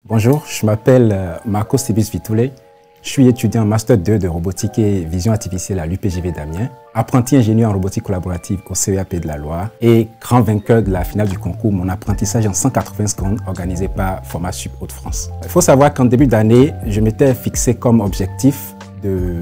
Bonjour, je m'appelle Marcos Tibis Vitoulé. Je suis étudiant en Master 2 de robotique et vision artificielle à l'UPJV d'Amiens, apprenti ingénieur en robotique collaborative au CEAP de la Loire et grand vainqueur de la finale du concours Mon apprentissage en 180 secondes organisé par Formasup Hauts-de-France. Il faut savoir qu'en début d'année, je m'étais fixé comme objectif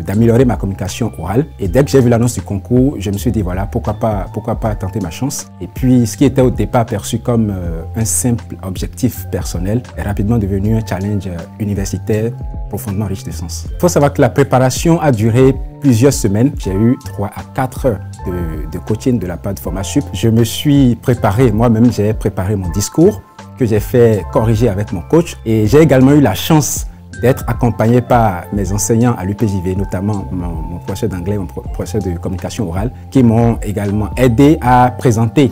d'améliorer ma communication orale. Et dès que j'ai vu l'annonce du concours, je me suis dit voilà, pourquoi pas tenter ma chance. Et puis ce qui était au départ perçu comme un simple objectif personnel est rapidement devenu un challenge universitaire profondément riche de sens. Il faut savoir que la préparation a duré plusieurs semaines. J'ai eu 3 à 4 heures de coaching de la part de Formasup. Je me suis préparé, moi-même j'ai préparé mon discours que j'ai fait corriger avec mon coach. Et j'ai également eu la chance d'être accompagné par mes enseignants à l'UPJV, notamment mon professeur d'anglais, mon professeur de communication orale, qui m'ont également aidé à présenter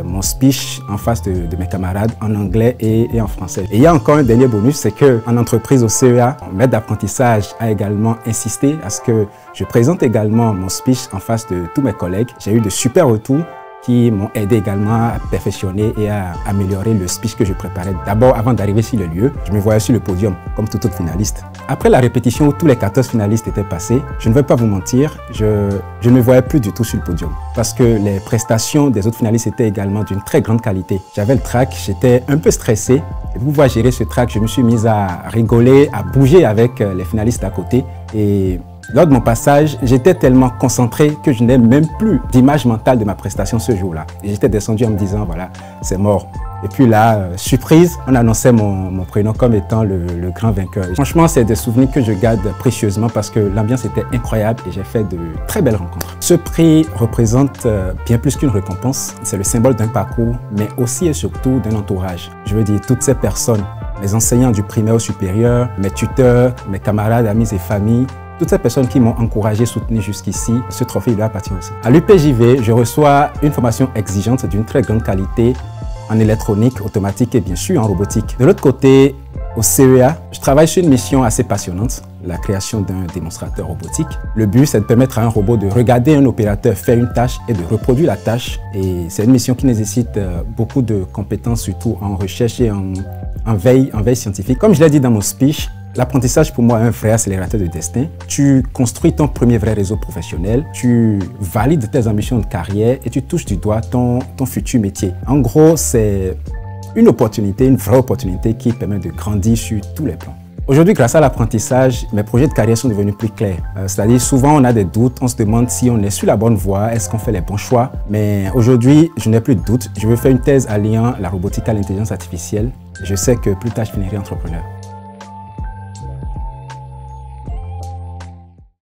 mon speech en face de mes camarades en anglais et en français. Et il y a encore un dernier bonus, c'est qu'en entreprise au CEA, mon maître d'apprentissage a également insisté à ce que je présente également mon speech en face de tous mes collègues. J'ai eu de super retours qui m'ont aidé également à perfectionner et à améliorer le speech que je préparais. D'abord, avant d'arriver sur le lieu, je me voyais sur le podium, comme tout autre finaliste. Après la répétition où tous les 14 finalistes étaient passés, je ne vais pas vous mentir, je ne me voyais plus du tout sur le podium. Parce que les prestations des autres finalistes étaient également d'une très grande qualité. J'avais le trac, j'étais un peu stressé. Et pour pouvoir gérer ce trac, je me suis mis à rigoler, à bouger avec les finalistes à côté. Et lors de mon passage, j'étais tellement concentré que je n'ai même plus d'image mentale de ma prestation ce jour-là. Et j'étais descendu en me disant, voilà, c'est mort. Et puis là, surprise, on annonçait mon prénom comme étant le grand vainqueur. Franchement, c'est des souvenirs que je garde précieusement parce que l'ambiance était incroyable et j'ai fait de très belles rencontres. Ce prix représente bien plus qu'une récompense. C'est le symbole d'un parcours, mais aussi et surtout d'un entourage. Je veux dire, toutes ces personnes, mes enseignants du primaire au supérieur, mes tuteurs, mes camarades, amis et familles, toutes ces personnes qui m'ont encouragé, soutenu jusqu'ici, ce trophée il leur appartient aussi. À l'UPJV, je reçois une formation exigeante d'une très grande qualité en électronique, automatique et bien sûr en robotique. De l'autre côté, au CEA, je travaille sur une mission assez passionnante, la création d'un démonstrateur robotique. Le but, c'est de permettre à un robot de regarder un opérateur faire une tâche et de reproduire la tâche. Et c'est une mission qui nécessite beaucoup de compétences, surtout en recherche et en veille scientifique. Comme je l'ai dit dans mon speech, l'apprentissage pour moi est un vrai accélérateur de destin. Tu construis ton premier vrai réseau professionnel, tu valides tes ambitions de carrière et tu touches du doigt ton futur métier. En gros, c'est une opportunité, une vraie opportunité qui permet de grandir sur tous les plans. Aujourd'hui, grâce à l'apprentissage, mes projets de carrière sont devenus plus clairs. C'est-à-dire, souvent, on a des doutes, on se demande si on est sur la bonne voie, est-ce qu'on fait les bons choix. Mais aujourd'hui, je n'ai plus de doute. Je veux faire une thèse alliant la robotique à l'intelligence artificielle. Je sais que plus tard, je finirai entrepreneur.